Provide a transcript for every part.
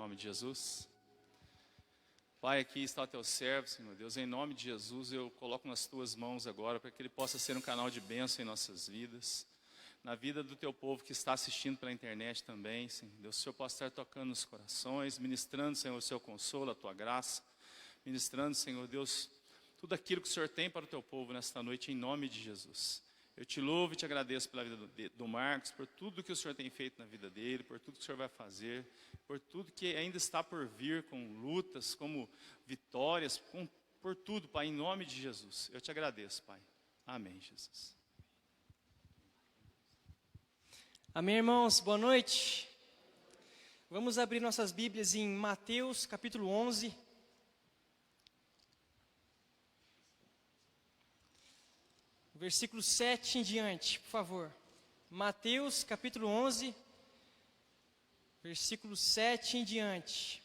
nome de Jesus. Pai, aqui está o teu servo, Senhor Deus, em nome de Jesus eu coloco nas tuas mãos agora para que ele possa ser um canal de bênção em nossas vidas, na vida do teu povo que está assistindo pela internet também, Senhor Deus. O Senhor possa estar tocando nos corações, ministrando, Senhor, o seu consolo, a tua graça, ministrando, Senhor Deus, tudo aquilo que o Senhor tem para o teu povo nesta noite, em nome de Jesus. Eu te louvo e te agradeço pela vida do Marcos, por tudo que o Senhor tem feito na vida dele, por tudo que o Senhor vai fazer, por tudo que ainda está por vir, com lutas, como vitórias, por tudo, Pai, em nome de Jesus. Eu te agradeço, Pai. Amém, Jesus. Amém, irmãos, boa noite. Vamos abrir nossas Bíblias em Mateus, capítulo 11. Versículo 7 em diante, por favor. Mateus, capítulo 11, versículo 7 em diante.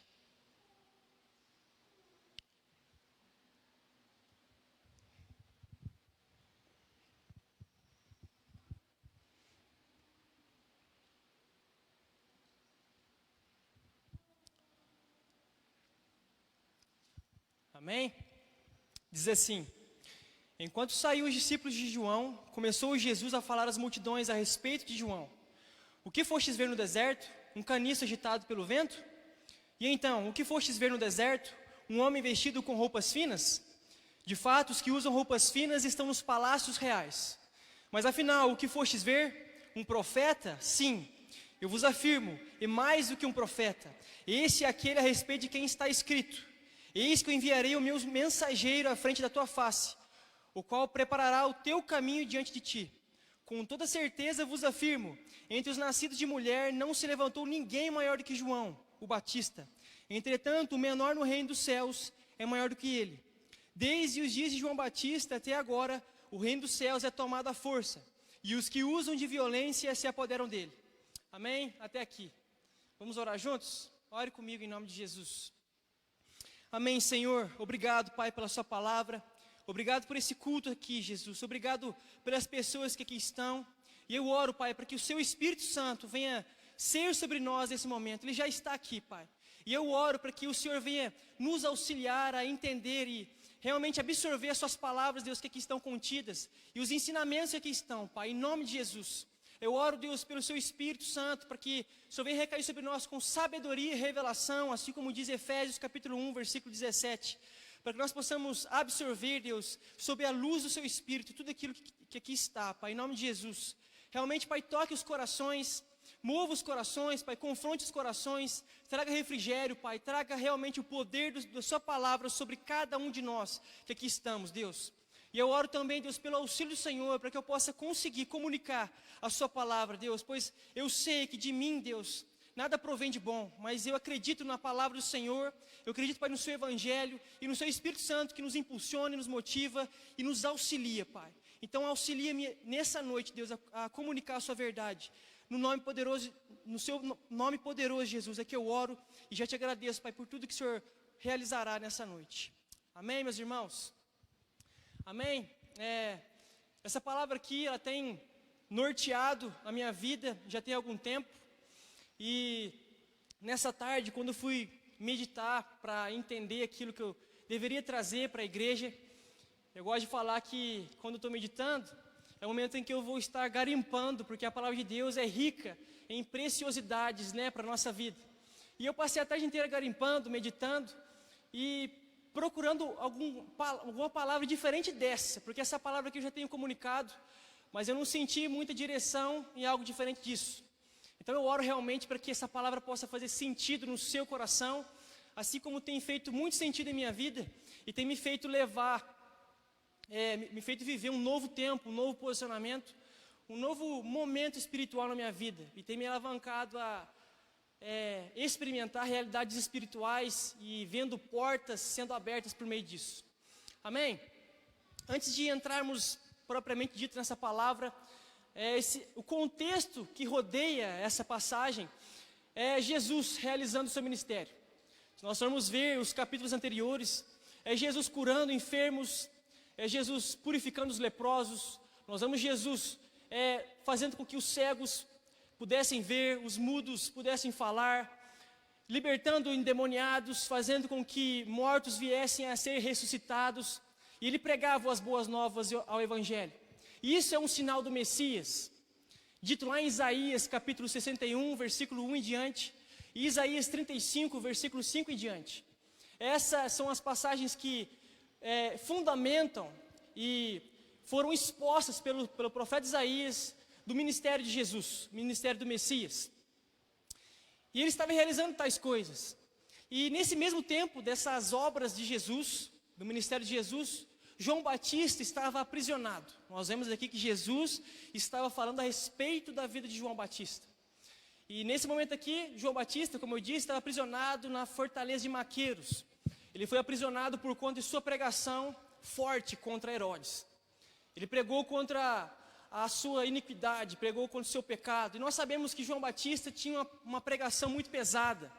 Amém? Diz assim: enquanto saíam os discípulos de João, começou Jesus a falar às multidões a respeito de João. O que fostes ver no deserto? Um caniço agitado pelo vento? E então, o que fostes ver no deserto? Um homem vestido com roupas finas? De fato, os que usam roupas finas estão nos palácios reais. Mas afinal, o que fostes ver? Um profeta? Sim, eu vos afirmo, e mais do que um profeta. Esse é aquele a respeito de quem está escrito: eis que eu enviarei o meu mensageiro à frente da tua face, o qual preparará o teu caminho diante de ti. Com toda certeza vos afirmo, entre os nascidos de mulher não se levantou ninguém maior do que João, o Batista. Entretanto, o menor no reino dos céus é maior do que ele. Desde os dias de João Batista até agora, o reino dos céus é tomado à força, e os que usam de violência se apoderam dele. Amém? Até aqui. Vamos orar juntos? Ore comigo em nome de Jesus. Amém, Senhor. Obrigado, Pai, pela sua palavra. Obrigado por esse culto aqui, Jesus. Obrigado pelas pessoas que aqui estão. E eu oro, Pai, para que o seu Espírito Santo venha ser sobre nós nesse momento. Ele já está aqui, Pai. E eu oro para que o Senhor venha nos auxiliar a entender e realmente absorver as suas palavras, Deus, que aqui estão contidas. E os ensinamentos que aqui estão, Pai, em nome de Jesus. Eu oro, Deus, pelo seu Espírito Santo, para que o Senhor venha recair sobre nós com sabedoria e revelação, assim como diz Efésios capítulo 1, versículo 17. Para que nós possamos absorver, Deus, sob a luz do seu Espírito, tudo aquilo que aqui está, Pai, em nome de Jesus. Realmente, Pai, toque os corações, mova os corações, Pai, confronte os corações, traga refrigério, Pai, traga realmente o poder da sua palavra sobre cada um de nós que aqui estamos, Deus. E eu oro também, Deus, pelo auxílio do Senhor, para que eu possa conseguir comunicar a sua palavra, Deus, pois eu sei que de mim, Deus, nada provém de bom, mas eu acredito na palavra do Senhor, eu acredito, Pai, no seu Evangelho e no seu Espírito Santo que nos impulsiona, nos motiva e nos auxilia, Pai. Então auxilia-me nessa noite, Deus, a comunicar a sua verdade. No nome poderoso, no seu nome poderoso, Jesus, é que eu oro e já te agradeço, Pai, por tudo que o Senhor realizará nessa noite. Amém, meus irmãos? Amém? Essa palavra aqui, ela tem norteado a minha vida já tem algum tempo. E nessa tarde, quando eu fui meditar para entender aquilo que eu deveria trazer para a igreja, eu gosto de falar que quando estou meditando, é o momento em que eu vou estar garimpando, porque a palavra de Deus é rica em preciosidades, né, para a nossa vida. E eu passei a tarde inteira garimpando, meditando e procurando alguma palavra diferente dessa, porque essa palavra aqui eu já tenho comunicado, mas eu não senti muita direção em algo diferente disso. Então eu oro realmente para que essa palavra possa fazer sentido no seu coração, assim como tem feito muito sentido em minha vida, e tem me feito me feito viver um novo tempo, um novo posicionamento, um novo momento espiritual na minha vida, e tem me alavancado a experimentar realidades espirituais e vendo portas sendo abertas por meio disso. Amém? Antes de entrarmos propriamente dito nessa palavra, o contexto que rodeia essa passagem é Jesus realizando o seu ministério. Se nós formos ver os capítulos anteriores, é Jesus curando enfermos, é Jesus purificando os leprosos, nós vemos Jesus fazendo com que os cegos pudessem ver, os mudos pudessem falar, libertando endemoniados, fazendo com que mortos viessem a ser ressuscitados. E ele pregava as boas novas ao Evangelho. E isso é um sinal do Messias, dito lá em Isaías capítulo 61, versículo 1 em diante, e Isaías 35, versículo 5 em diante. Essas são as passagens que fundamentam e foram expostas pelo profeta Isaías do ministério de Jesus, ministério do Messias. E ele estava realizando tais coisas. E nesse mesmo tempo dessas obras de Jesus, do ministério de Jesus, João Batista estava aprisionado. Nós vemos aqui que Jesus estava falando a respeito da vida de João Batista. E nesse momento aqui, João Batista, como eu disse, estava aprisionado na fortaleza de Maqueiros. Ele foi aprisionado por conta de sua pregação forte contra Herodes. Ele pregou contra a sua iniquidade, pregou contra o seu pecado. E nós sabemos que João Batista tinha uma pregação muito pesada.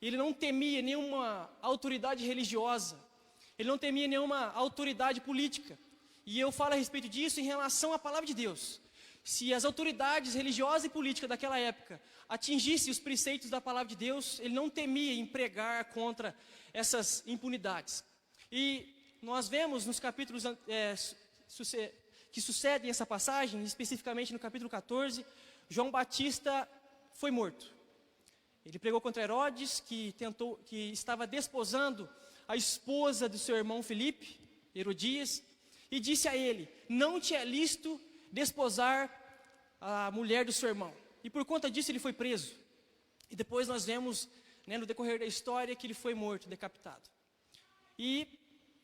Ele não temia nenhuma autoridade religiosa. Ele não temia nenhuma autoridade política. E eu falo a respeito disso em relação à palavra de Deus. Se as autoridades religiosas e políticas daquela época atingissem os preceitos da palavra de Deus, ele não temia em pregar contra essas impunidades. E nós vemos nos capítulos que sucedem essa passagem, especificamente no capítulo 14, João Batista foi morto. Ele pregou contra Herodes, que estava desposando a esposa do seu irmão Filipe, Herodias, e disse a ele: não te é lícito desposar a mulher do seu irmão. E por conta disso ele foi preso. E depois nós vemos, no decorrer da história, que ele foi morto, decapitado. E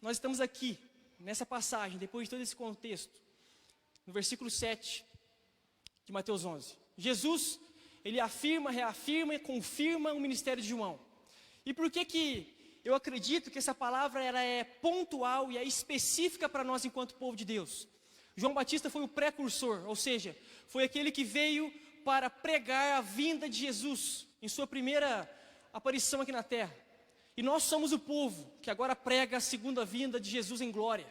nós estamos aqui, nessa passagem, depois de todo esse contexto, no versículo 7 de Mateus 11. Jesus, ele afirma, reafirma e confirma o ministério de João. E por que eu acredito que essa palavra ela é pontual e é específica para nós enquanto povo de Deus? João Batista foi o precursor, ou seja, foi aquele que veio para pregar a vinda de Jesus em sua primeira aparição aqui na terra. E nós somos o povo que agora prega a segunda vinda de Jesus em glória,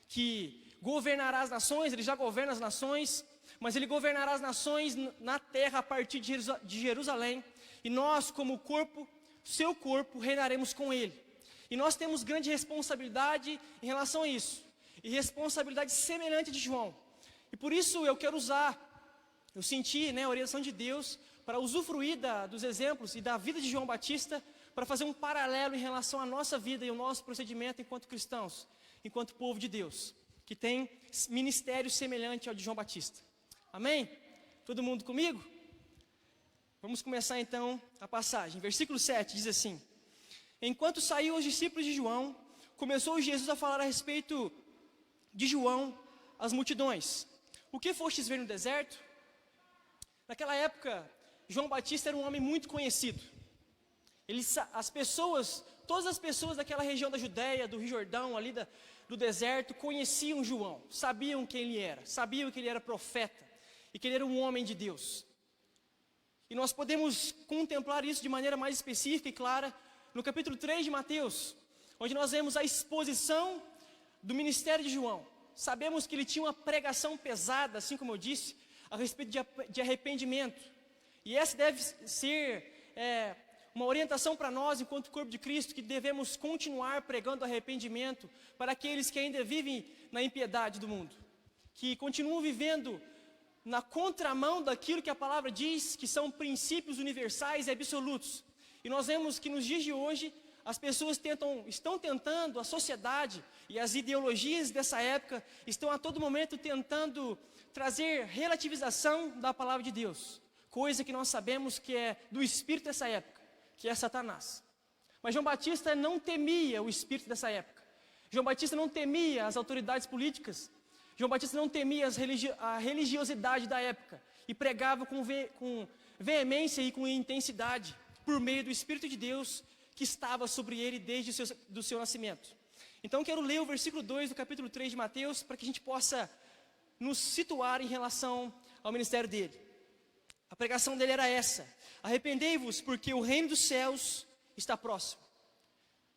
que governará as nações. Ele já governa as nações, mas ele governará as nações na terra a partir de Jerusalém. E nós, como corpo, seu corpo, reinaremos com ele. E nós temos grande responsabilidade em relação a isso, e responsabilidade semelhante de João. E por isso eu quero eu senti a orientação de Deus para usufruir dos exemplos e da vida de João Batista, para fazer um paralelo em relação à nossa vida e ao nosso procedimento enquanto cristãos, enquanto povo de Deus, que tem ministério semelhante ao de João Batista. Amém? Todo mundo comigo? Vamos começar então a passagem. Versículo 7 diz assim: enquanto saíam os discípulos de João, começou Jesus a falar a respeito de João às multidões. O que fostes ver no deserto? Naquela época, João Batista era um homem muito conhecido. Todas as pessoas daquela região da Judéia, do Rio Jordão, ali do deserto, conheciam João, sabiam quem ele era, sabiam que ele era profeta e que ele era um homem de Deus. E nós podemos contemplar isso de maneira mais específica e clara no capítulo 3 de Mateus, onde nós vemos a exposição do ministério de João. Sabemos que ele tinha uma pregação pesada, assim como eu disse, a respeito de arrependimento. E essa deve ser uma orientação para nós, enquanto corpo de Cristo, que devemos continuar pregando arrependimento para aqueles que ainda vivem na impiedade do mundo, que continuam vivendo na contramão daquilo que a palavra diz, que são princípios universais e absolutos. E nós vemos que nos dias de hoje, as pessoas estão tentando, a sociedade e as ideologias dessa época estão a todo momento tentando trazer relativização da palavra de Deus, coisa que nós sabemos que é do espírito dessa época, que é Satanás. Mas João Batista não temia o espírito dessa época. João Batista não temia as autoridades políticas. João Batista não temia a religiosidade da época e pregava com veemência e com intensidade por meio do Espírito de Deus que estava sobre ele desde o seu nascimento. Então quero ler o versículo 2 do capítulo 3 de Mateus para que a gente possa nos situar em relação ao ministério dele. A pregação dele era essa: arrependei-vos, porque o reino dos céus está próximo.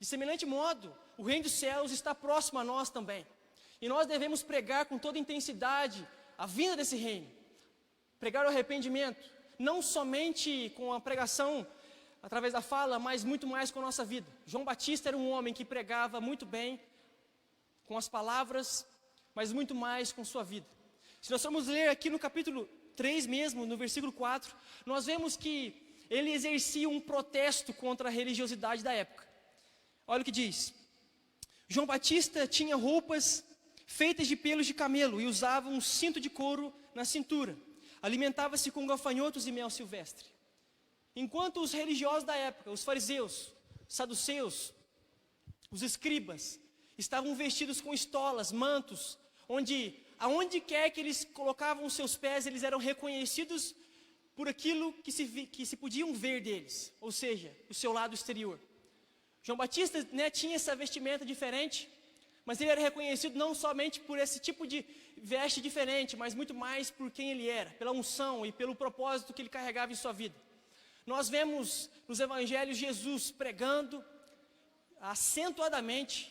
De semelhante modo, o reino dos céus está próximo a nós também. E nós devemos pregar com toda intensidade a vinda desse reino. Pregar o arrependimento, não somente com a pregação através da fala, mas muito mais com a nossa vida. João Batista era um homem que pregava muito bem com as palavras, mas muito mais com sua vida. Se nós formos ler aqui no capítulo 3 mesmo, no versículo 4, nós vemos que ele exercia um protesto contra a religiosidade da época. Olha o que diz. João Batista tinha roupas feitas de pelos de camelo e usava um cinto de couro na cintura. Alimentava-se com gafanhotos e mel silvestre. Enquanto os religiosos da época, os fariseus, saduceus, os escribas, estavam vestidos com estolas, mantos, onde aonde quer que eles colocavam os seus pés, eles eram reconhecidos por aquilo que se podiam ver deles, ou seja, o seu lado exterior. João Batista, tinha essa vestimenta diferente, mas ele era reconhecido não somente por esse tipo de veste diferente, mas muito mais por quem ele era, pela unção e pelo propósito que ele carregava em sua vida. Nós vemos nos evangelhos Jesus pregando acentuadamente,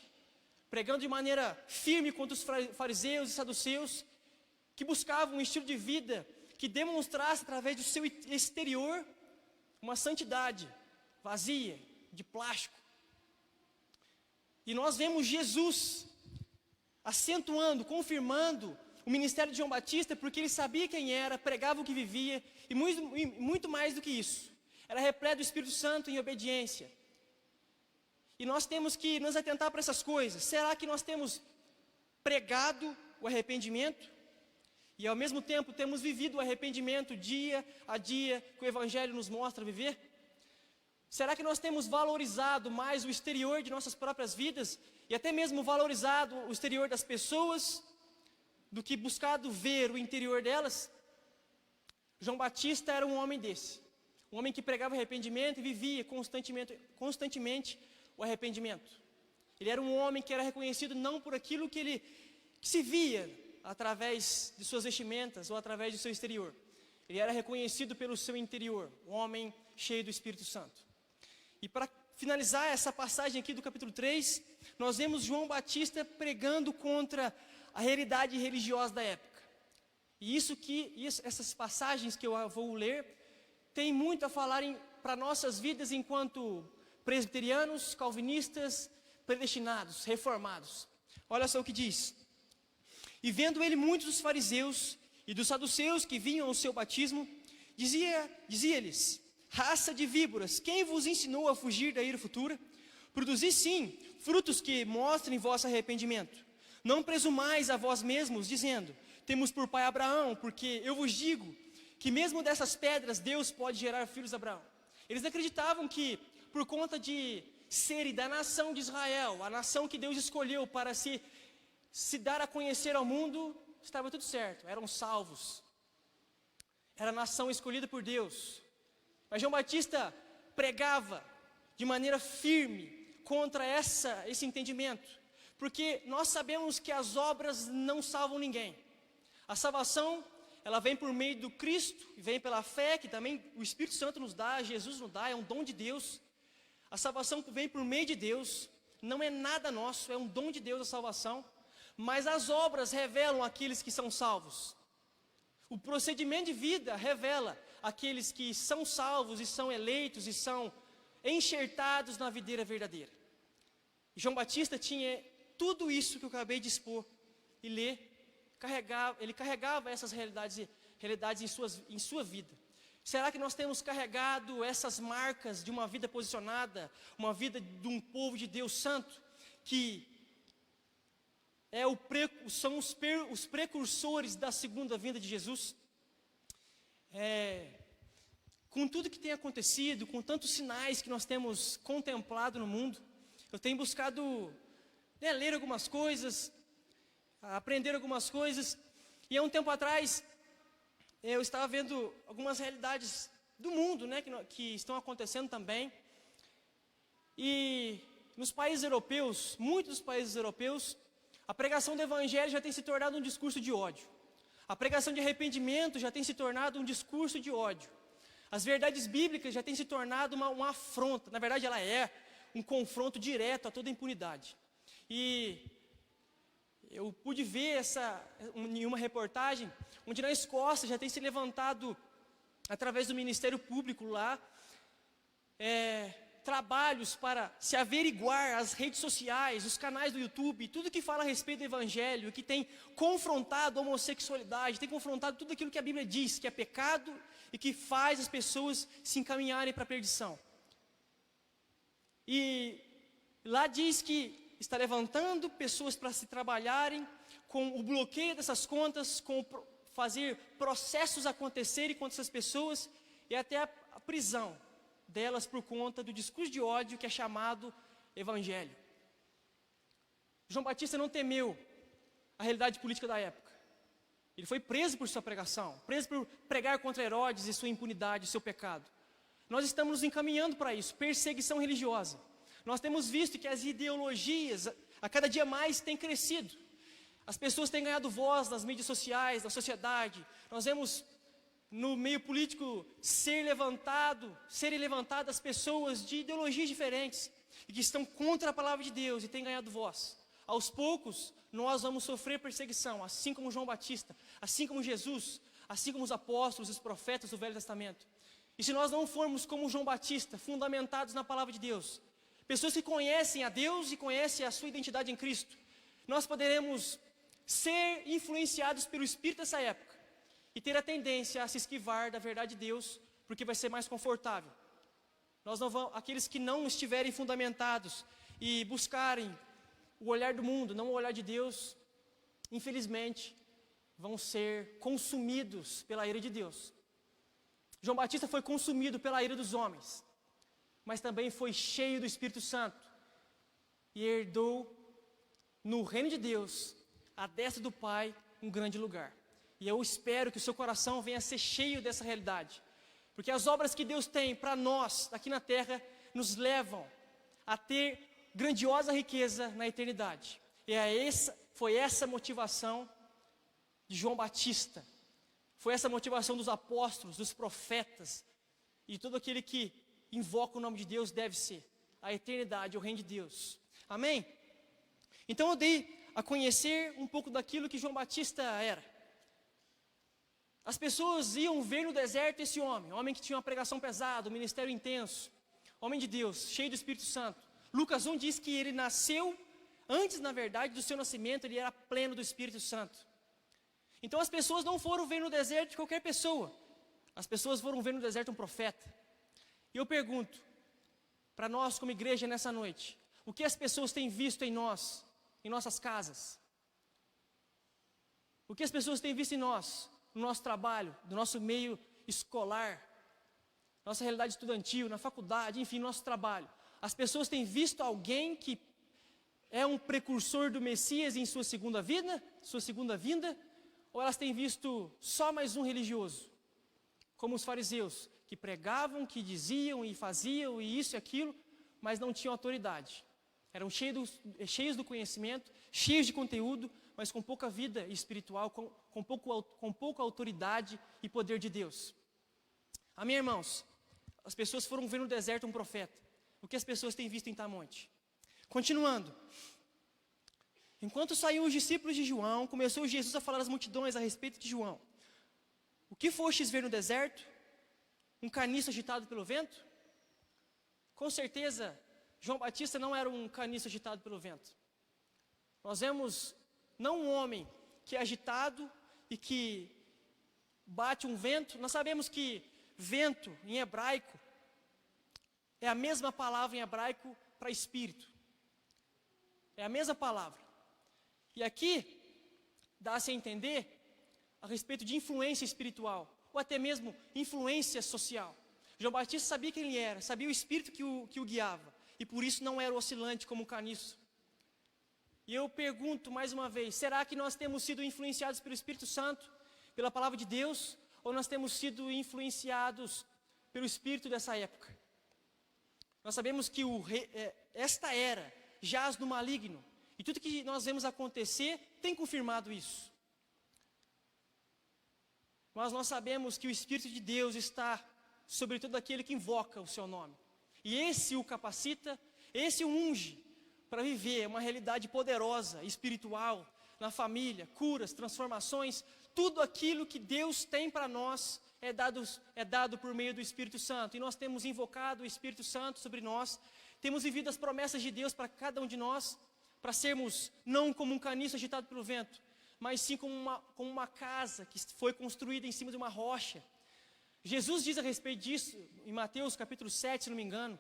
pregando de maneira firme contra os fariseus e saduceus, que buscavam um estilo de vida que demonstrasse através do seu exterior uma santidade vazia, de plástico. E nós vemos Jesus acentuando, confirmando o ministério de João Batista, porque ele sabia quem era, pregava o que vivia, e muito mais do que isso, era repleto do Espírito Santo em obediência. E nós temos que nos atentar para essas coisas. Será que nós temos pregado o arrependimento? E ao mesmo tempo temos vivido o arrependimento dia a dia que o Evangelho nos mostra viver? Será que nós temos valorizado mais o exterior de nossas próprias vidas e até mesmo valorizado o exterior das pessoas do que buscado ver o interior delas? João Batista era um homem desse, um homem que pregava arrependimento e vivia constantemente o arrependimento. Ele era um homem que era reconhecido não por aquilo que se via através de suas vestimentas ou através do seu exterior. Ele era reconhecido pelo seu interior, um homem cheio do Espírito Santo. E para finalizar essa passagem aqui do capítulo 3, nós vemos João Batista pregando contra a realidade religiosa da época. E essas passagens que eu vou ler, tem muito a falar para nossas vidas enquanto presbiterianos, calvinistas, predestinados, reformados. Olha só o que diz. E vendo ele muitos dos fariseus e dos saduceus que vinham ao seu batismo, dizia-lhes: raça de víboras, quem vos ensinou a fugir da ira futura? Produzi sim frutos que mostrem vosso arrependimento. Não presumais a vós mesmos, dizendo: temos por pai Abraão, porque eu vos digo que mesmo dessas pedras Deus pode gerar filhos de Abraão. Eles acreditavam que por conta de serem da nação de Israel, a nação que Deus escolheu para se dar a conhecer ao mundo, estava tudo certo, eram salvos. Era a nação escolhida por Deus. Mas João Batista pregava de maneira firme contra esse entendimento, porque nós sabemos que as obras não salvam ninguém. A salvação, ela vem por meio do Cristo, vem pela fé, que também o Espírito Santo nos dá, Jesus nos dá, é um dom de Deus. A salvação vem por meio de Deus, não é nada nosso, é um dom de Deus a salvação, mas as obras revelam aqueles que são salvos. O procedimento de vida revela aqueles que são salvos e são eleitos e são enxertados na videira verdadeira. João Batista tinha tudo isso que eu acabei de expor e ler, ele carregava essas realidades em sua vida. Será que nós temos carregado essas marcas de uma vida posicionada, uma vida de um povo de Deus santo, que são os precursores da segunda vinda de Jesus? Com tudo que tem acontecido, com tantos sinais que nós temos contemplado no mundo, eu tenho buscado ler algumas coisas, aprender algumas coisas, e há um tempo atrás eu estava vendo algumas realidades do mundo, que estão acontecendo também, e nos países europeus, muitos dos países europeus, a pregação do evangelho já tem se tornado um discurso de ódio. A pregação de arrependimento já tem se tornado um discurso de ódio. As verdades bíblicas já têm se tornado uma afronta. Na verdade, ela é um confronto direto a toda impunidade. E eu pude ver em uma reportagem, onde na Escócia já tem se levantado, através do Ministério Público lá, trabalhos para se averiguar as redes sociais, os canais do YouTube, tudo que fala a respeito do Evangelho, que tem confrontado a homossexualidade, tem confrontado tudo aquilo que a Bíblia diz, que é pecado e que faz as pessoas se encaminharem para a perdição. E lá diz que está levantando pessoas para se trabalharem com o bloqueio dessas contas, com fazer processos acontecerem contra essas pessoas e até a prisão delas por conta do discurso de ódio que é chamado Evangelho. João Batista não temeu a realidade política da época. Ele foi preso por sua pregação, preso por pregar contra Herodes e sua impunidade, seu pecado. Nós estamos nos encaminhando para isso, perseguição religiosa. Nós temos visto que as ideologias a cada dia mais têm crescido. As pessoas têm ganhado voz nas mídias sociais, na sociedade. Nós vemos no meio político serem levantadas pessoas de ideologias diferentes e que estão contra a palavra de Deus e têm ganhado voz. Aos poucos, nós vamos sofrer perseguição, assim como João Batista, assim como Jesus, assim como os apóstolos, os profetas do Velho Testamento. E se nós não formos como João Batista, fundamentados na palavra de Deus, pessoas que conhecem a Deus e conhecem a sua identidade em Cristo, nós poderemos ser influenciados pelo Espírito dessa época e ter a tendência a se esquivar da verdade de Deus, porque vai ser mais confortável. Aqueles que não estiverem fundamentados e buscarem o olhar do mundo, não o olhar de Deus, infelizmente, vão ser consumidos pela ira de Deus. João Batista foi consumido pela ira dos homens, mas também foi cheio do Espírito Santo e herdou no reino de Deus, à destra do Pai, um grande lugar. E eu espero que o seu coração venha a ser cheio dessa realidade, porque as obras que Deus tem para nós aqui na terra nos levam a ter grandiosa riqueza na eternidade. E foi essa motivação de João Batista, foi essa motivação dos apóstolos, dos profetas e todo aquele que invoca o nome de Deus deve ser a eternidade, o reino de Deus. Amém? Então eu dei a conhecer um pouco daquilo que João Batista era. As pessoas iam ver no deserto esse homem que tinha uma pregação pesada, um ministério intenso, homem de Deus, cheio do Espírito Santo. Lucas 1 diz que ele nasceu, antes na verdade do seu nascimento, ele era pleno do Espírito Santo. Então as pessoas não foram ver no deserto qualquer pessoa, as pessoas foram ver no deserto um profeta. E eu pergunto, para nós como igreja nessa noite, o que as pessoas têm visto em nós, em nossas casas? O que as pessoas têm visto em nós, no nosso trabalho, no nosso meio escolar, nossa realidade estudantil, na faculdade, enfim, nosso trabalho? As pessoas têm visto alguém que é um precursor do Messias em sua segunda vinda, ou elas têm visto só mais um religioso, como os fariseus, que pregavam, que diziam e faziam e isso e aquilo, mas não tinham autoridade. Eram cheios do conhecimento, cheios de conteúdo, mas com pouca vida espiritual, com pouca autoridade e poder de Deus. Amém, irmãos? As pessoas foram ver no deserto um profeta. O que as pessoas têm visto em Tamonte? Continuando. Enquanto saíam os discípulos de João, começou Jesus a falar às multidões a respeito de João. O que fostes ver no deserto? Um caniço agitado pelo vento? Com certeza, João Batista não era um caniço agitado pelo vento. Nós vemos não um homem que é agitado e que bate um vento. Nós sabemos que vento em hebraico é a mesma palavra em hebraico para espírito. É a mesma palavra. E aqui dá-se a entender a respeito de influência espiritual, ou até mesmo influência social. João Batista sabia quem ele era, sabia o espírito que o guiava, e por isso não era oscilante como um caniço. E eu pergunto mais uma vez, será que nós temos sido influenciados pelo Espírito Santo, pela palavra de Deus, ou nós temos sido influenciados pelo espírito dessa época? Nós sabemos que esta era jaz no maligno, e tudo que nós vemos acontecer tem confirmado isso. Mas nós sabemos que o Espírito de Deus está sobre todo aquele que invoca o seu nome. E esse o capacita, esse o unge para viver uma realidade poderosa, espiritual, na família, curas, transformações, tudo aquilo que Deus tem para nós é dado por meio do Espírito Santo. E nós temos invocado o Espírito Santo sobre nós. Temos vivido as promessas de Deus para cada um de nós, para sermos não como um caniço agitado pelo vento, mas sim como uma casa que foi construída em cima de uma rocha. Jesus diz a respeito disso, em Mateus capítulo 7, se não me engano.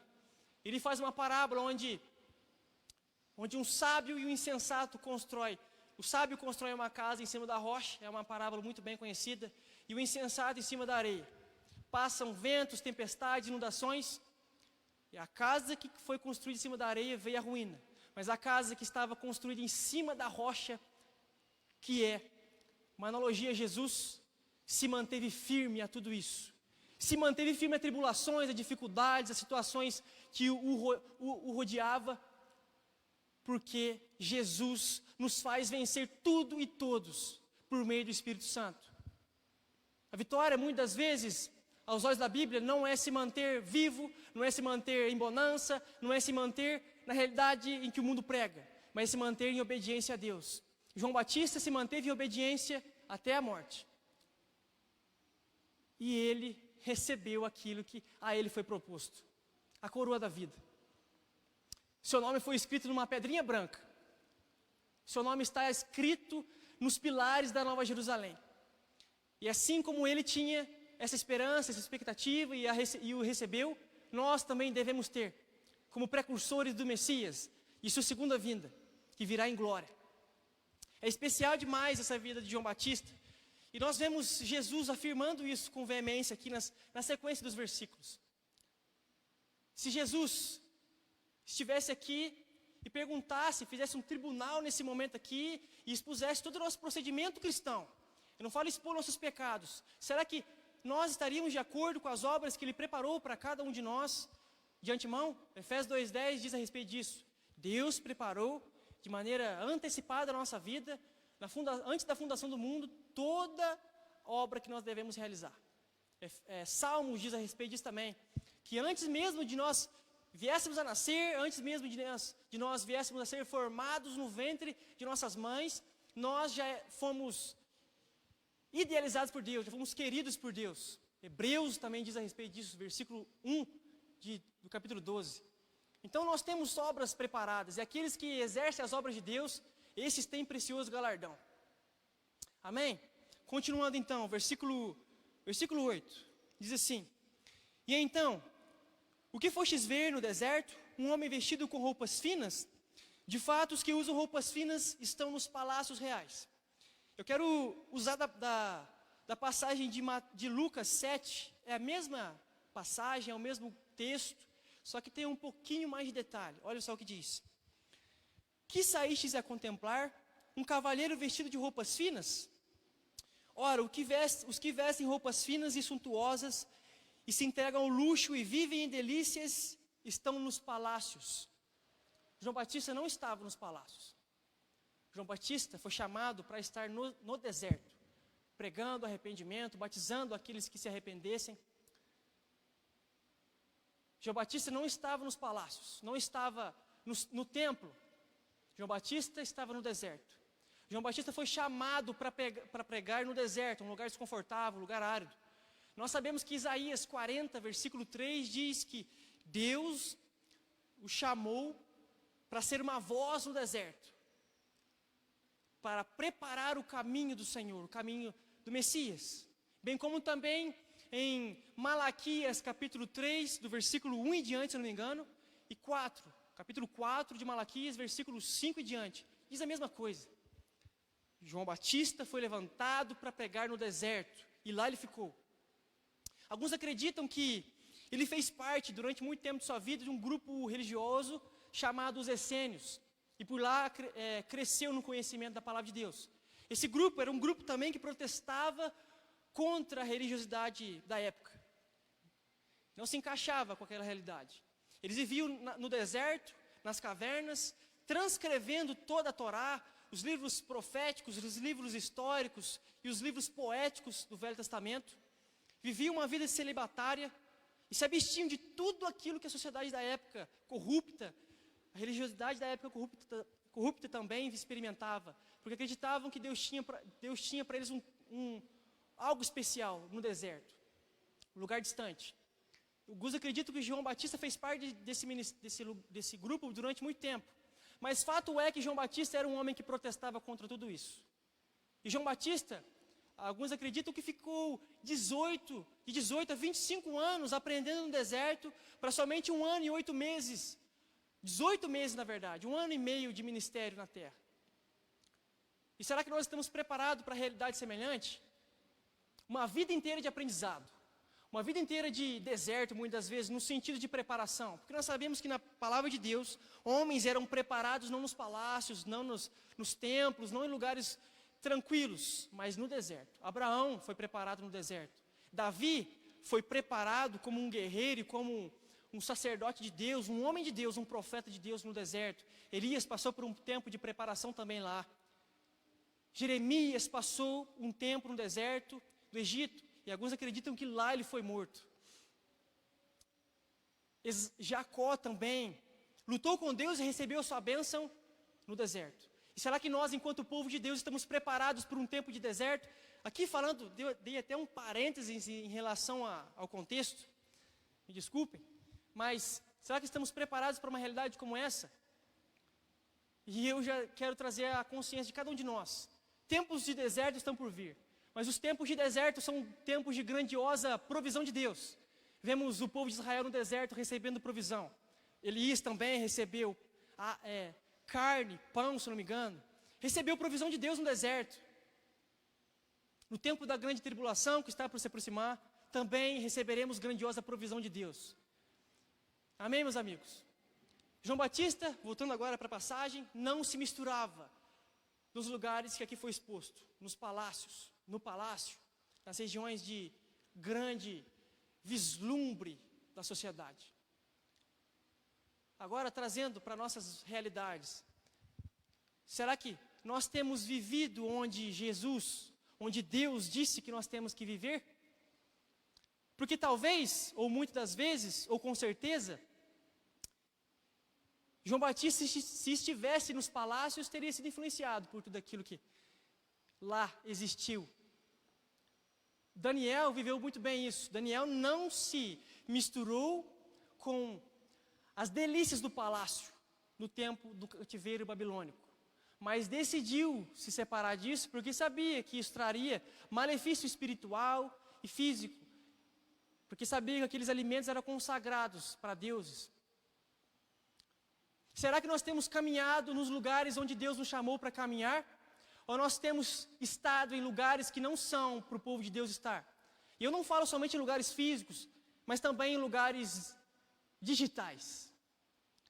Ele faz uma parábola onde um sábio e um insensato constrói. O sábio constrói uma casa em cima da rocha, é uma parábola muito bem conhecida, e o insensato em cima da areia. Passam ventos, tempestades, inundações, e a casa que foi construída em cima da areia veio a ruína. Mas a casa que estava construída em cima da rocha, que é uma analogia a Jesus, se manteve firme a tudo isso. Se manteve firme a tribulações, a dificuldades, a situações que o rodeava, porque Jesus nos faz vencer tudo e todos por meio do Espírito Santo. A vitória, muitas vezes, aos olhos da Bíblia, não é se manter vivo, não é se manter em bonança, não é se manter na realidade em que o mundo prega, mas é se manter em obediência a Deus. João Batista se manteve em obediência até a morte. E ele recebeu aquilo que a ele foi proposto, a coroa da vida. Seu nome foi escrito numa pedrinha branca. Seu nome está escrito nos pilares da Nova Jerusalém. E assim como ele tinha essa esperança, essa expectativa e o recebeu, nós também devemos ter, como precursores do Messias e sua segunda vinda, que virá em glória. É especial demais essa vida de João Batista. E nós vemos Jesus afirmando isso com veemência aqui na sequência dos versículos. Se Jesus estivesse aqui e perguntasse, fizesse um tribunal nesse momento aqui e expusesse todo o nosso procedimento cristão, eu não falo expor nossos pecados, será que nós estaríamos de acordo com as obras que Ele preparou para cada um de nós de antemão? Efésios 2:10 diz a respeito disso. Deus preparou de maneira antecipada a nossa vida, antes da fundação do mundo, toda obra que nós devemos realizar. Salmos diz a respeito disso também, que antes mesmo de nós viéssemos a nascer, antes mesmo de nós viéssemos a ser formados no ventre de nossas mães, nós já fomos idealizados por Deus, já fomos queridos por Deus. Hebreus também diz a respeito disso, versículo 1 do capítulo 12. Então nós temos obras preparadas, e aqueles que exercem as obras de Deus, esses têm precioso galardão. Amém? Continuando então, versículo 8, diz assim: E então, o que fostes ver no deserto? Um homem vestido com roupas finas? De fato, os que usam roupas finas estão nos palácios reais. Eu quero usar da passagem de Lucas 7, é a mesma passagem, é o mesmo texto, só que tem um pouquinho mais de detalhe. Olha só o que diz. Que saístes a contemplar? Um cavalheiro vestido de roupas finas? Ora, os que vestem roupas finas e suntuosas e se entregam ao luxo e vivem em delícias estão nos palácios. João Batista não estava nos palácios. João Batista foi chamado para estar no deserto, pregando arrependimento, batizando aqueles que se arrependessem. João Batista não estava nos palácios, não estava no templo. João Batista estava no deserto. João Batista foi chamado para pregar no deserto, um lugar desconfortável, um lugar árido. Nós sabemos que Isaías 40, versículo 3, diz que Deus o chamou para ser uma voz no deserto, para preparar o caminho do Senhor, o caminho do Messias. Bem como também em Malaquias capítulo 3, do versículo 1 em diante, se não me engano, e 4, capítulo 4 de Malaquias, versículo 5 em diante, diz a mesma coisa. João Batista foi levantado para pregar no deserto, e lá ele ficou. Alguns acreditam que ele fez parte, durante muito tempo de sua vida, de um grupo religioso chamado os Essênios, e por lá cresceu no conhecimento da palavra de Deus. Esse grupo era um grupo também que protestava contra a religiosidade da época. Não se encaixava com aquela realidade. Eles viviam no deserto, nas cavernas, transcrevendo toda a Torá, os livros proféticos, os livros históricos e os livros poéticos do Velho Testamento. Viviam uma vida celibatária e se abstinham de tudo aquilo que a sociedade da época corrupta, a religiosidade da época corrupta também experimentava, porque acreditavam que Deus tinha para eles algo especial no deserto. um lugar distante. Alguns acreditam que João Batista fez parte desse grupo durante muito tempo. Mas fato é que João Batista era um homem que protestava contra tudo isso. E João Batista, alguns acreditam que ficou de 18 a 25 anos aprendendo no deserto, para somente 1 ano e 8 meses, 18 meses na verdade, 1 ano e meio de ministério na terra. E será que nós estamos preparados para a realidade semelhante? Uma vida inteira de aprendizado. Uma vida inteira de deserto, muitas das vezes, no sentido de preparação. Porque nós sabemos que na palavra de Deus, homens eram preparados não nos palácios, não nos templos, não em lugares tranquilos, mas no deserto. Abraão foi preparado no deserto. Davi foi preparado como um guerreiro e como um sacerdote de Deus, um homem de Deus, um profeta de Deus no deserto. Elias passou por um tempo de preparação também lá. Jeremias passou um tempo no deserto do Egito. E alguns acreditam que lá ele foi morto. Jacó também lutou com Deus e recebeu sua bênção no deserto. E será que nós, enquanto povo de Deus, estamos preparados por um tempo de deserto? Aqui falando, dei até um parênteses em relação ao contexto. Me desculpem. Mas será que estamos preparados para uma realidade como essa? E eu já quero trazer a consciência de cada um de nós. Tempos de deserto estão por vir. Mas os tempos de deserto são tempos de grandiosa provisão de Deus. Vemos o povo de Israel no deserto recebendo provisão. Elias também recebeu carne, pão, se não me engano. Recebeu provisão de Deus no deserto. No tempo da grande tribulação que está por se aproximar, também receberemos grandiosa provisão de Deus. Amém, meus amigos? João Batista, voltando agora para a passagem, não se misturava nos lugares que aqui foi exposto, nos palácios. No palácio, nas regiões de grande vislumbre da sociedade. Agora, trazendo para nossas realidades, será que nós temos vivido onde Deus disse que nós temos que viver? Porque talvez, ou muitas das vezes, ou com certeza, João Batista, se estivesse nos palácios, teria sido influenciado por tudo aquilo que lá existiu. Daniel viveu muito bem isso. Daniel não se misturou com as delícias do palácio no tempo do cativeiro babilônico, mas decidiu se separar disso porque sabia que isso traria malefício espiritual e físico, porque sabia que aqueles alimentos eram consagrados para deuses. Será que nós temos caminhado nos lugares onde Deus nos chamou para caminhar? Ou nós temos estado em lugares que não são para o povo de Deus estar? E eu não falo somente em lugares físicos, mas também em lugares digitais,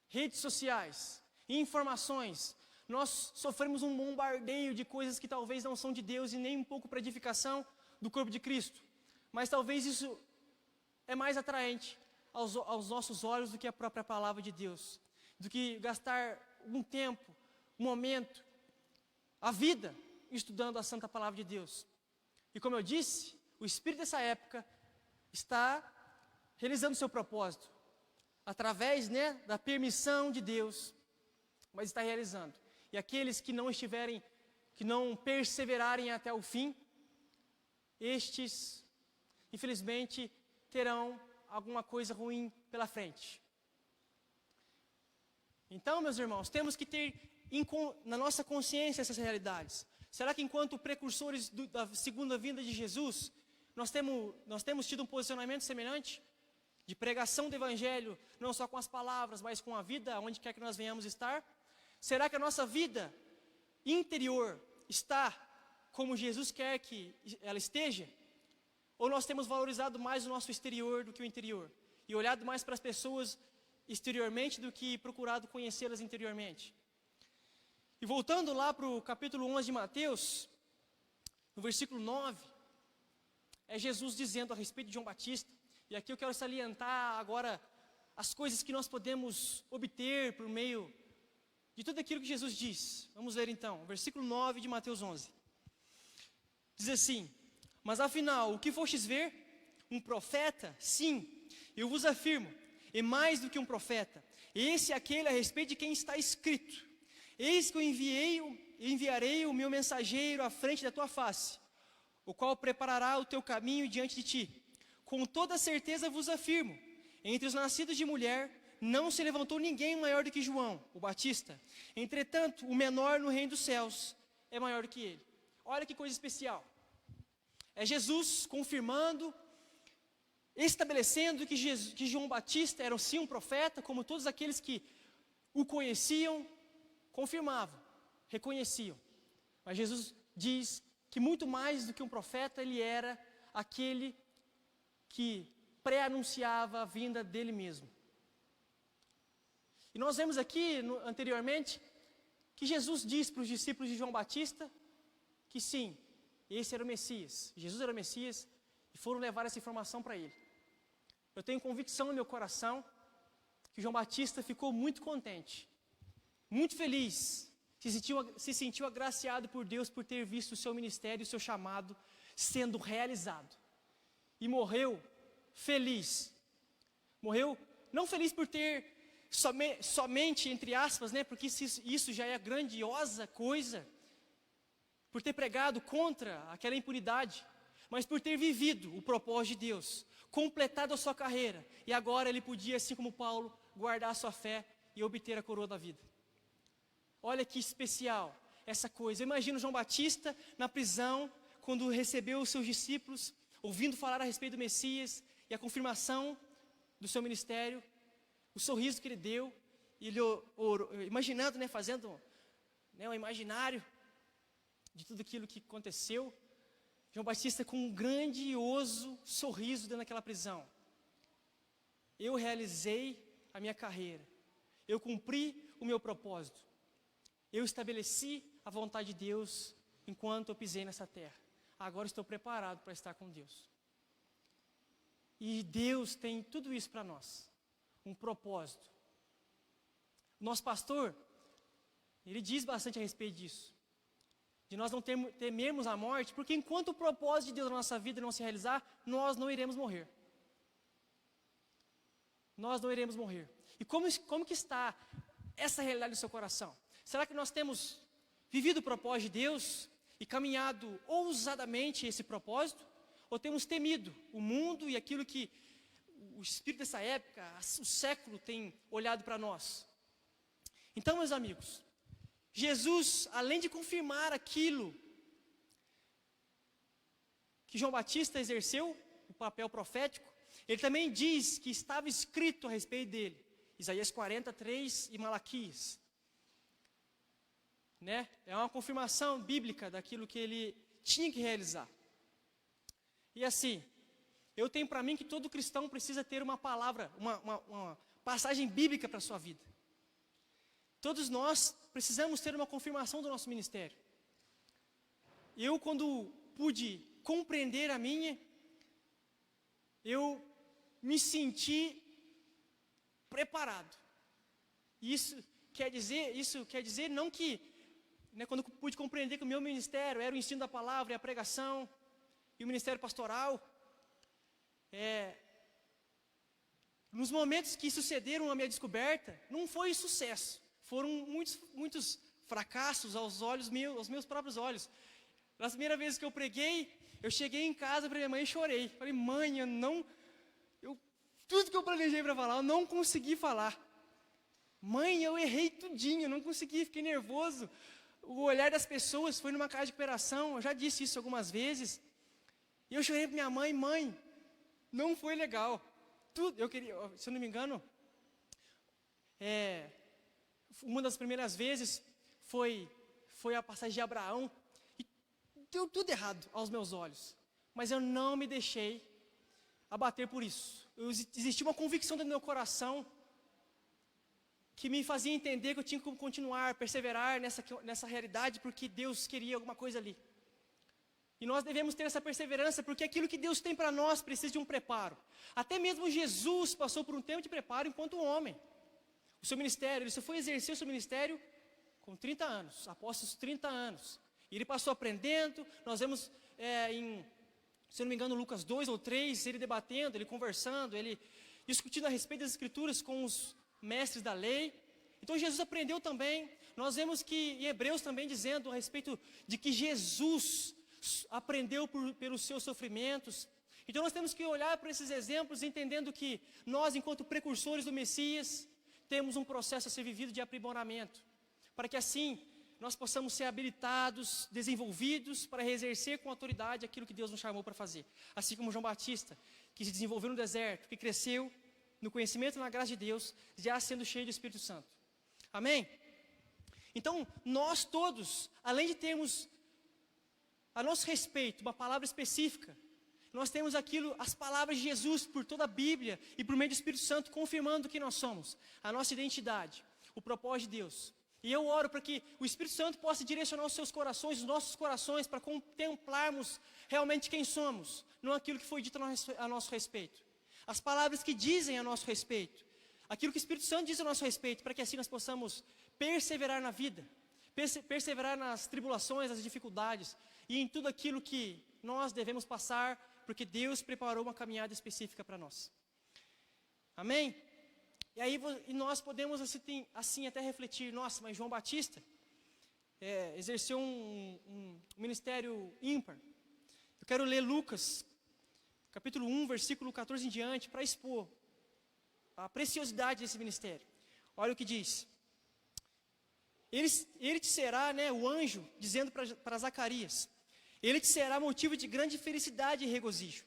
redes sociais, informações. Nós sofremos um bombardeio de coisas que talvez não são de Deus e nem um pouco para edificação do corpo de Cristo. Mas talvez isso é mais atraente aos nossos olhos do que a própria palavra de Deus. Do que gastar um tempo, um momento, a vida, estudando a santa palavra de Deus. E como eu disse, o espírito dessa época está realizando seu propósito, através da permissão de Deus, mas está realizando. E aqueles que não perseverarem até o fim, estes, infelizmente, terão alguma coisa ruim pela frente. Então, meus irmãos, temos que ter na nossa consciência essas realidades. Será que enquanto precursores da segunda vinda de Jesus, nós temos tido um posicionamento semelhante? De pregação do Evangelho, não só com as palavras, mas com a vida, onde quer que nós venhamos estar? Será que a nossa vida interior está como Jesus quer que ela esteja? Ou nós temos valorizado mais o nosso exterior do que o interior? E olhado mais para as pessoas exteriormente do que procurado conhecê-las interiormente? E voltando lá para o capítulo 11 de Mateus, no versículo 9, é Jesus dizendo a respeito de João Batista, e aqui eu quero salientar agora as coisas que nós podemos obter por meio de tudo aquilo que Jesus diz. Vamos ler então, versículo 9 de Mateus 11. Diz assim: mas afinal, o que fostes ver? Um profeta? Sim, eu vos afirmo, e mais do que um profeta, esse é aquele a respeito de quem está escrito: eis que eu enviarei o meu mensageiro à frente da tua face, o qual preparará o teu caminho diante de ti. Com toda certeza vos afirmo, entre os nascidos de mulher, não se levantou ninguém maior do que João, o Batista. Entretanto, o menor no reino dos céus é maior do que ele. Olha que coisa especial. É Jesus confirmando, estabelecendo que João Batista era sim um profeta, como todos aqueles que o conheciam, confirmavam, reconheciam. Mas Jesus diz que muito mais do que um profeta, ele era aquele que pré-anunciava a vinda dele mesmo. E nós vemos aqui, anteriormente, que Jesus diz para os discípulos de João Batista que sim, esse era o Messias, Jesus era o Messias, e foram levar essa informação para ele. Eu tenho convicção no meu coração que João Batista ficou muito contente, muito feliz, se sentiu agraciado por Deus por ter visto o seu ministério, o seu chamado sendo realizado. E morreu feliz. Morreu não feliz por ter somente, entre aspas, né, porque isso já é grandiosa coisa, por ter pregado contra aquela impunidade, mas por ter vivido o propósito de Deus, completado a sua carreira, e agora ele podia, assim como Paulo, guardar a sua fé e obter a coroa da vida. Olha que especial essa coisa. Imagina João Batista na prisão, quando recebeu os seus discípulos, ouvindo falar a respeito do Messias, e a confirmação do seu ministério, o sorriso que ele deu, e ele imaginando, né, fazendo, né, um imaginário de tudo aquilo que aconteceu. João Batista com um grandioso sorriso dentro daquela prisão. Eu realizei a minha carreira, eu cumpri o meu propósito, eu estabeleci a vontade de Deus enquanto eu pisei nessa terra. Agora estou preparado para estar com Deus. E Deus tem tudo isso para nós, um propósito. Nosso pastor, ele diz bastante a respeito disso, de nós não temermos a morte, porque enquanto o propósito de Deus na nossa vida não se realizar, nós não iremos morrer. Nós não iremos morrer. E como que está essa realidade no seu coração? Será que nós temos vivido o propósito de Deus e caminhado ousadamente esse propósito? Ou temos temido o mundo e aquilo que o espírito dessa época, o século tem olhado para nós? Então, meus amigos, Jesus, além de confirmar aquilo que João Batista exerceu, o papel profético, ele também diz que estava escrito a respeito dele, Isaías 43 e Malaquias. Né? É uma confirmação bíblica daquilo que ele tinha que realizar. E assim, eu tenho para mim que todo cristão precisa ter uma palavra, uma passagem bíblica para a sua vida. Todos nós precisamos ter uma confirmação do nosso ministério. Eu, quando pude compreender a minha, eu me senti preparado. Isso quer dizer não que, né, quando pude compreender que o meu ministério era o ensino da palavra e a pregação, e o ministério pastoral, nos momentos que sucederam a minha descoberta, não foi sucesso. Foram muitos fracassos aos meus próprios olhos. Na primeira vez que eu preguei, eu cheguei em casa para minha mãe e chorei. Falei, mãe, tudo que eu planejei para falar, eu não consegui falar. Mãe, eu errei tudinho, eu não consegui, fiquei nervoso. O olhar das pessoas foi numa casa de recuperação, eu já disse isso algumas vezes. E eu chorei para minha mãe, não foi legal. Eu queria, se eu não me engano, uma das primeiras vezes foi a passagem de Abraão, e deu tudo errado aos meus olhos, mas eu não me deixei abater por isso. Existia uma convicção dentro do meu coração, que me fazia entender que eu tinha que continuar, perseverar nessa realidade, porque Deus queria alguma coisa ali. E nós devemos ter essa perseverança, porque aquilo que Deus tem para nós precisa de um preparo. Até mesmo Jesus passou por um tempo de preparo enquanto homem. O seu ministério, ele só foi exercer o seu ministério com 30 anos, após os 30 anos. E ele passou aprendendo, nós vemos, se eu não me engano, Lucas 2 ou 3, ele debatendo, ele conversando, ele discutindo a respeito das escrituras com os mestres da lei. Então Jesus aprendeu também. Nós vemos que em Hebreus também dizendo a respeito de que Jesus aprendeu pelos seus sofrimentos, Então nós temos que olhar para esses exemplos entendendo que nós, enquanto precursores do Messias, temos um processo a ser vivido de aprimoramento, para que assim nós possamos ser habilitados, desenvolvidos para exercer com autoridade aquilo que Deus nos chamou para fazer. Assim como João Batista, que se desenvolveu no deserto, que cresceu no conhecimento e na graça de Deus, já sendo cheio do Espírito Santo. Amém? Então, nós todos, além de termos a nosso respeito uma palavra específica, nós temos as palavras de Jesus por toda a Bíblia e por meio do Espírito Santo confirmando quem nós somos, a nossa identidade, o propósito de Deus. E eu oro para que o Espírito Santo possa direcionar os seus corações, os nossos corações, para contemplarmos realmente quem somos, não aquilo que foi dito a nosso respeito. As palavras que dizem a nosso respeito, aquilo que o Espírito Santo diz a nosso respeito, para que assim nós possamos perseverar na vida, perseverar nas tribulações, nas dificuldades e em tudo aquilo que nós devemos passar, porque Deus preparou uma caminhada específica para nós. Amém? E aí nós podemos assim até refletir, nossa, mas João Batista exerceu um ministério ímpar. Eu quero ler Lucas, capítulo 1, versículo 14 em diante, para expor a preciosidade desse ministério. Olha o que diz. Ele te será, o anjo, dizendo para Zacarias, ele te será motivo de grande felicidade e regozijo.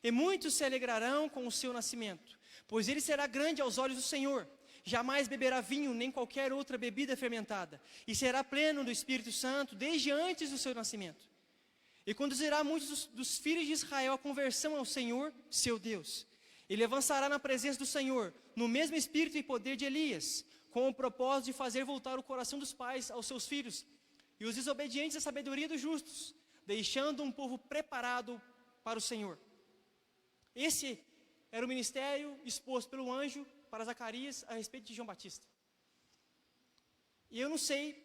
E muitos se alegrarão com o seu nascimento, pois ele será grande aos olhos do Senhor. Jamais beberá vinho, nem qualquer outra bebida fermentada, e será pleno do Espírito Santo desde antes do seu nascimento. E conduzirá muitos dos filhos de Israel à conversão ao Senhor, seu Deus. Ele avançará na presença do Senhor, no mesmo espírito e poder de Elias, com o propósito de fazer voltar o coração dos pais aos seus filhos, e os desobedientes à sabedoria dos justos, deixando um povo preparado para o Senhor. Esse era o ministério exposto pelo anjo para Zacarias a respeito de João Batista. E eu não sei,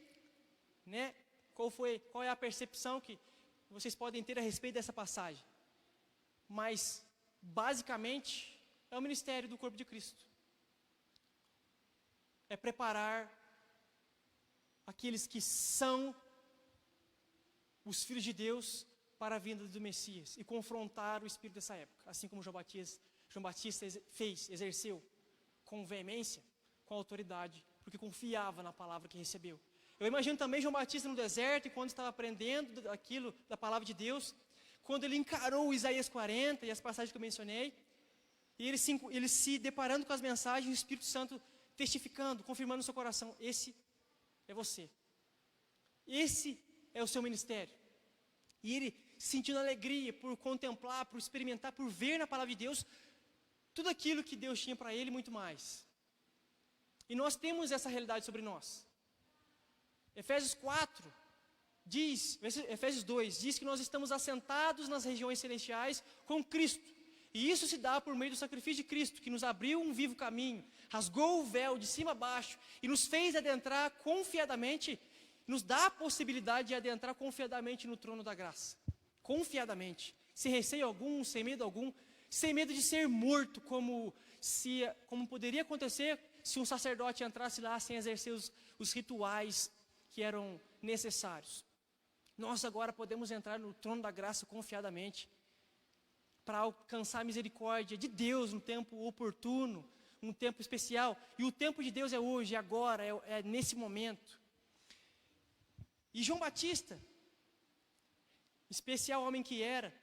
qual é a percepção que vocês podem ter a respeito dessa passagem. Mas, basicamente, é o ministério do corpo de Cristo. É preparar aqueles que são os filhos de Deus para a vinda do Messias e confrontar o espírito dessa época, assim como João Batista exerceu com veemência, com autoridade, porque confiava na palavra que recebeu. Eu imagino também João Batista no deserto, e quando estava aprendendo aquilo da palavra de Deus, quando ele encarou Isaías 40 e as passagens que eu mencionei, e ele se deparando com as mensagens, o Espírito Santo testificando, confirmando no seu coração, esse é você. Esse é o seu ministério. E ele sentindo alegria por contemplar, por experimentar, por ver na palavra de Deus tudo aquilo que Deus tinha para ele e muito mais. E nós temos essa realidade sobre nós. Efésios 2 diz que nós estamos assentados nas regiões celestiais com Cristo. E isso se dá por meio do sacrifício de Cristo, que nos abriu um vivo caminho, rasgou o véu de cima a baixo e nos fez adentrar confiadamente, nos dá a possibilidade de adentrar confiadamente no trono da graça. Confiadamente, sem receio algum, sem medo algum, sem medo de ser morto, como poderia acontecer se um sacerdote entrasse lá sem exercer os rituais que eram necessários. Nós agora podemos entrar no trono da graça confiadamente, para alcançar a misericórdia de Deus no tempo oportuno, um tempo especial. E o tempo de Deus é hoje, é agora, é nesse momento. E João Batista, especial homem que era,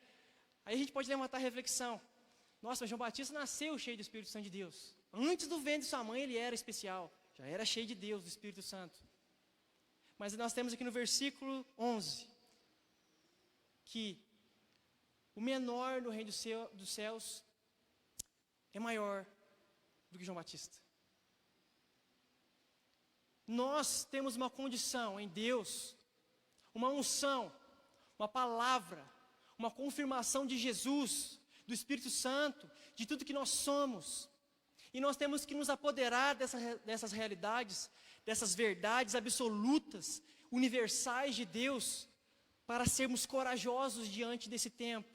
aí a gente pode levantar a reflexão. Nossa, mas João Batista nasceu cheio do Espírito Santo de Deus. Antes do ventre de sua mãe ele era especial, já era cheio de Deus, do Espírito Santo. Mas nós temos aqui no versículo 11, que o menor no reino dos céus é maior do que João Batista. Nós temos uma condição em Deus, uma unção, uma palavra, uma confirmação de Jesus, do Espírito Santo, de tudo que nós somos. E nós temos que nos apoderar dessas realidades, dessas verdades absolutas, universais de Deus, para sermos corajosos diante desse tempo,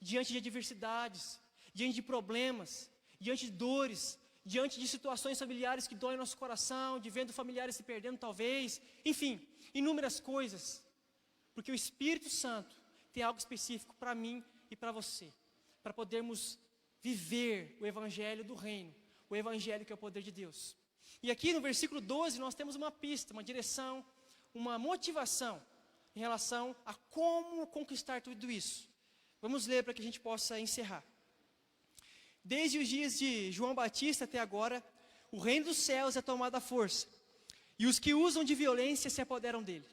diante de adversidades, diante de problemas, diante de dores, diante de situações familiares que doem nosso coração, de vendo familiares se perdendo talvez, enfim, inúmeras coisas. Porque o Espírito Santo tem algo específico para mim e para você, para podermos viver o evangelho do reino, o evangelho que é o poder de Deus. E aqui no versículo 12 nós temos uma pista, uma direção, uma motivação em relação a como conquistar tudo isso. Vamos ler para que a gente possa encerrar. Desde os dias de João Batista até agora, o reino dos céus é tomado à força, e os que usam de violência se apoderam dele.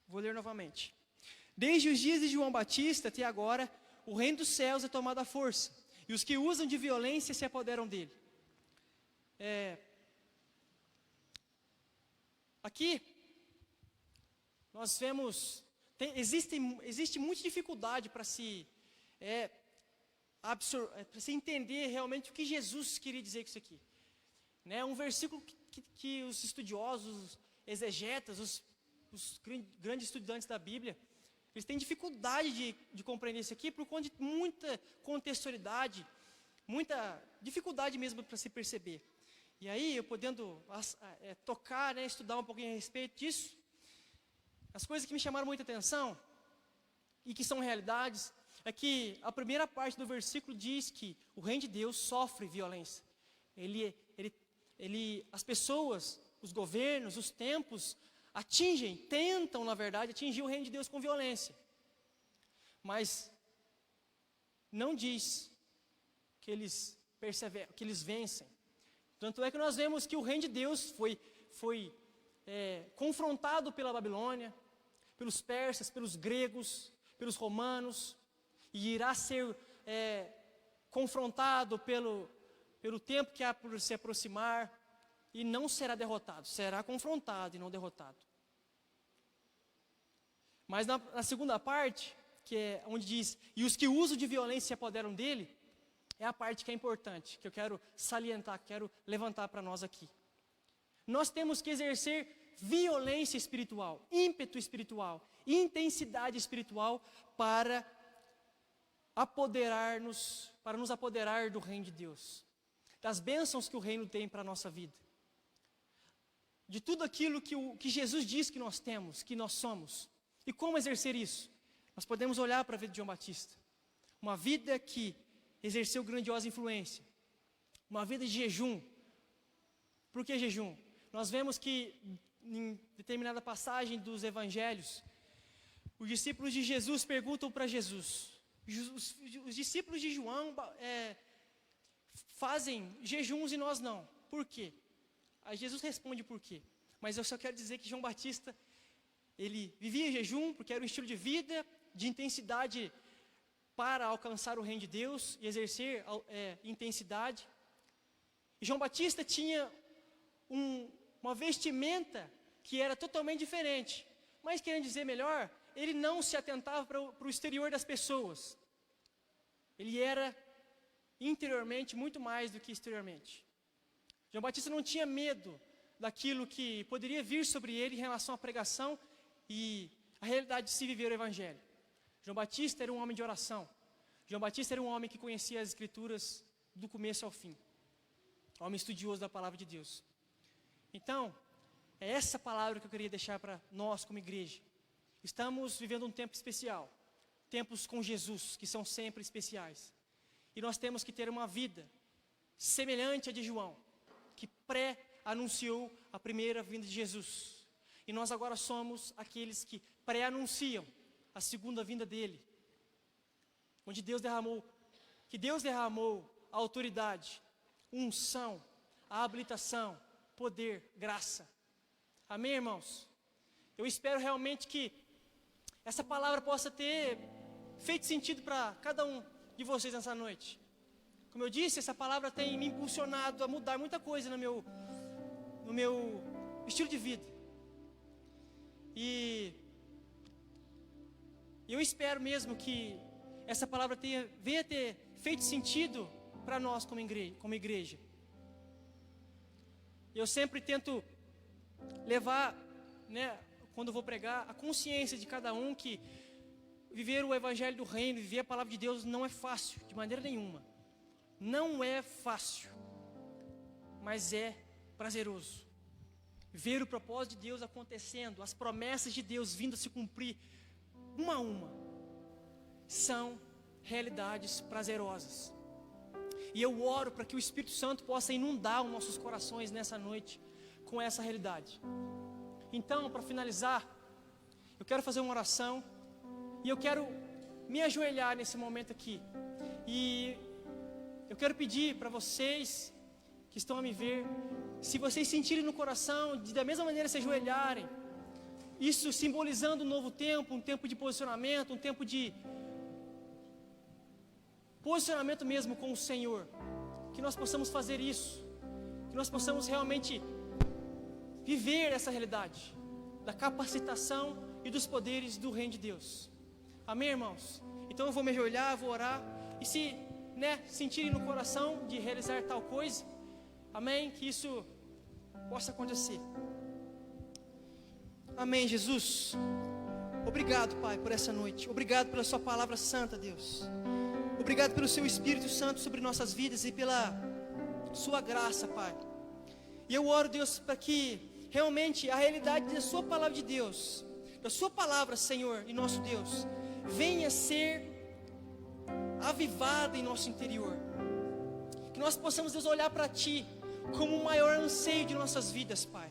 Vou ler novamente. Desde os dias de João Batista até agora, o reino dos céus é tomado à força, e os que usam de violência se apoderam dele. Aqui, nós vemos, existe muita dificuldade para se entender realmente o que Jesus queria dizer com isso aqui. Né? Um versículo que os estudiosos, os exegetas, os grandes estudantes da Bíblia, eles têm dificuldade de compreender isso aqui por conta de muita contextualidade, muita dificuldade mesmo para se perceber. E aí, eu podendo tocar, né, estudar um pouquinho a respeito disso, as coisas que me chamaram muita atenção e que são realidades, é que a primeira parte do versículo diz que o reino de Deus sofre violência. As pessoas, os governos, os tempos, tentam, na verdade, atingir o reino de Deus com violência. Mas não diz que eles perseveram, que eles vencem. Tanto é que nós vemos que o reino de Deus foi confrontado pela Babilônia, pelos persas, pelos gregos, pelos romanos, e irá ser confrontado pelo tempo que há por se aproximar, e não será derrotado, será confrontado e não derrotado. Mas na segunda parte, que é onde diz, e os que usam de violência se apoderam dele, é a parte que é importante, que eu quero salientar, quero levantar para nós aqui. Nós temos que exercer violência espiritual, ímpeto espiritual, intensidade espiritual para nos apoderar do reino de Deus, das bênçãos que o reino tem para a nossa vida, de tudo aquilo que Jesus diz que nós temos, que nós somos. E como exercer isso? Nós podemos olhar para a vida de João Batista, uma vida que exerceu grandiosa influência, uma vida de jejum. Por que jejum? Nós vemos que em determinada passagem dos evangelhos, os discípulos de Jesus perguntam para Jesus, os discípulos de João fazem jejuns e nós não, por quê? Aí Jesus responde por quê, mas eu só quero dizer que João Batista, ele vivia jejum porque era um estilo de vida, de intensidade para alcançar o reino de Deus e exercer intensidade. E João Batista tinha uma vestimenta que era totalmente diferente, mas querendo dizer melhor, ele não se atentava para o exterior das pessoas, ele era interiormente muito mais do que exteriormente. João Batista não tinha medo daquilo que poderia vir sobre ele em relação à pregação e a realidade de se viver o evangelho. João Batista era um homem de oração. João Batista era um homem que conhecia as escrituras do começo ao fim. Homem estudioso da palavra de Deus. Então, é essa palavra que eu queria deixar para nós como igreja. Estamos vivendo um tempo especial. Tempos com Jesus, que são sempre especiais. E nós temos que ter uma vida semelhante à de João, que pré-anunciou a primeira vinda de Jesus. E nós agora somos aqueles que pré-anunciam a segunda vinda dele. Onde Deus derramou a autoridade, unção, a habilitação, poder, graça. Amém, irmãos? Eu espero realmente que essa palavra possa ter feito sentido para cada um de vocês nessa noite. Como eu disse, essa palavra tem me impulsionado a mudar muita coisa no meu estilo de vida. E eu espero mesmo que essa palavra venha a ter feito sentido para nós como igreja. Eu sempre tento levar, né, quando vou pregar, a consciência de cada um que viver o evangelho do reino, viver a palavra de Deus não é fácil, de maneira nenhuma. Não é fácil, mas é prazeroso. Ver o propósito de Deus acontecendo, as promessas de Deus vindo a se cumprir, uma a uma, são realidades prazerosas. E eu oro para que o Espírito Santo possa inundar os nossos corações nessa noite com essa realidade. Então, para finalizar, eu quero fazer uma oração e eu quero me ajoelhar nesse momento aqui. E eu quero pedir para vocês que estão a me ver, se vocês sentirem no coração, de da mesma maneira se ajoelharem, isso simbolizando um novo tempo, um tempo de posicionamento, um tempo de posicionamento mesmo com o Senhor, que nós possamos fazer isso, que nós possamos realmente viver essa realidade, da capacitação e dos poderes do Reino de Deus. Amém, irmãos? Então eu vou me ajoelhar, vou orar, e se sentirem no coração de realizar tal coisa, amém, que isso possa acontecer. Amém, Jesus. Obrigado, Pai, por essa noite. Obrigado pela sua palavra santa, Deus. Obrigado pelo seu Espírito Santo sobre nossas vidas e pela sua graça, Pai. E eu oro, Deus, para que realmente a realidade da sua palavra de Deus, da sua palavra, Senhor e nosso Deus, venha ser avivada em nosso interior. Que nós possamos, Deus, olhar para Ti como o maior anseio de nossas vidas, Pai.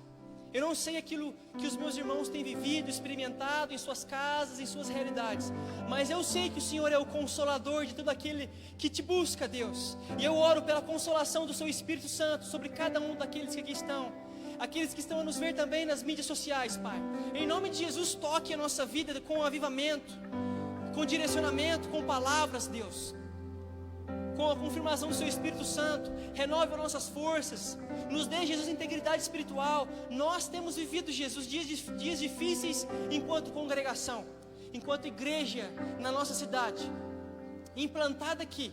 Eu não sei aquilo que os meus irmãos têm vivido, experimentado em suas casas, em suas realidades, mas eu sei que o Senhor é o consolador de todo aquele que te busca, Deus. E eu oro pela consolação do seu Espírito Santo sobre cada um daqueles que aqui estão, aqueles que estão a nos ver também nas mídias sociais, Pai. Em nome de Jesus, toque a nossa vida com avivamento, com direcionamento, com palavras, Deus, com a confirmação do seu Espírito Santo. Renove as nossas forças, nos dê, Jesus, integridade espiritual. Nós temos vivido, Jesus, dias difíceis enquanto congregação, enquanto igreja na nossa cidade, implantada aqui.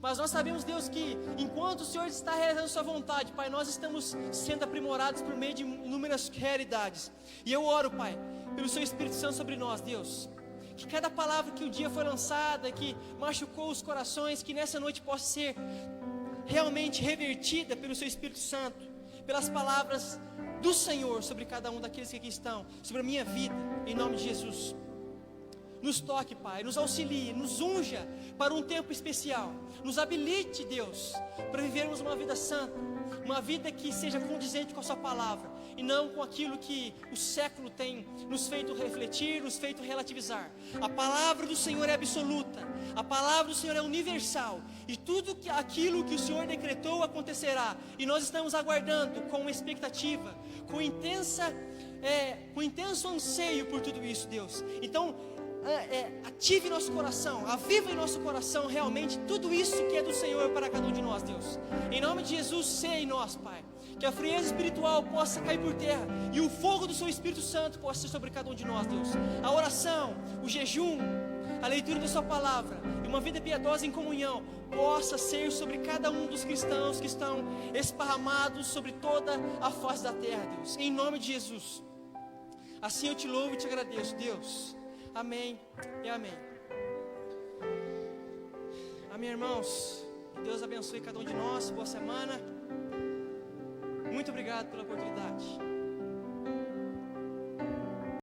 Mas nós sabemos, Deus, que enquanto o Senhor está realizando sua vontade, Pai, nós estamos sendo aprimorados por meio de inúmeras realidades. E eu oro, Pai, pelo seu Espírito Santo sobre nós, Deus, que cada palavra que um dia foi lançada, que machucou os corações, que nessa noite possa ser realmente revertida pelo seu Espírito Santo, pelas palavras do Senhor sobre cada um daqueles que aqui estão, sobre a minha vida, em nome de Jesus. Nos toque, Pai, nos auxilie, nos unja para um tempo especial, nos habilite, Deus, para vivermos uma vida santa, uma vida que seja condizente com a sua palavra, e não com aquilo que o século tem nos feito refletir, nos feito relativizar. A palavra do Senhor é absoluta, a palavra do Senhor é universal, e tudo aquilo que o Senhor decretou acontecerá, e nós estamos aguardando com expectativa, com intenso anseio por tudo isso, Deus. Então, ative nosso coração, aviva em nosso coração realmente tudo isso que é do Senhor para cada um de nós, Deus. Em nome de Jesus, seja em nós, Pai, que a frieza espiritual possa cair por terra e o fogo do seu Espírito Santo possa ser sobre cada um de nós, Deus. A oração, o jejum, a leitura da sua palavra e uma vida piedosa em comunhão possa ser sobre cada um dos cristãos que estão esparramados sobre toda a face da terra, Deus. Em nome de Jesus. Assim eu te louvo e te agradeço, Deus. Amém e amém. Amém, irmãos. Que Deus abençoe cada um de nós. Boa semana. Muito obrigado pela oportunidade.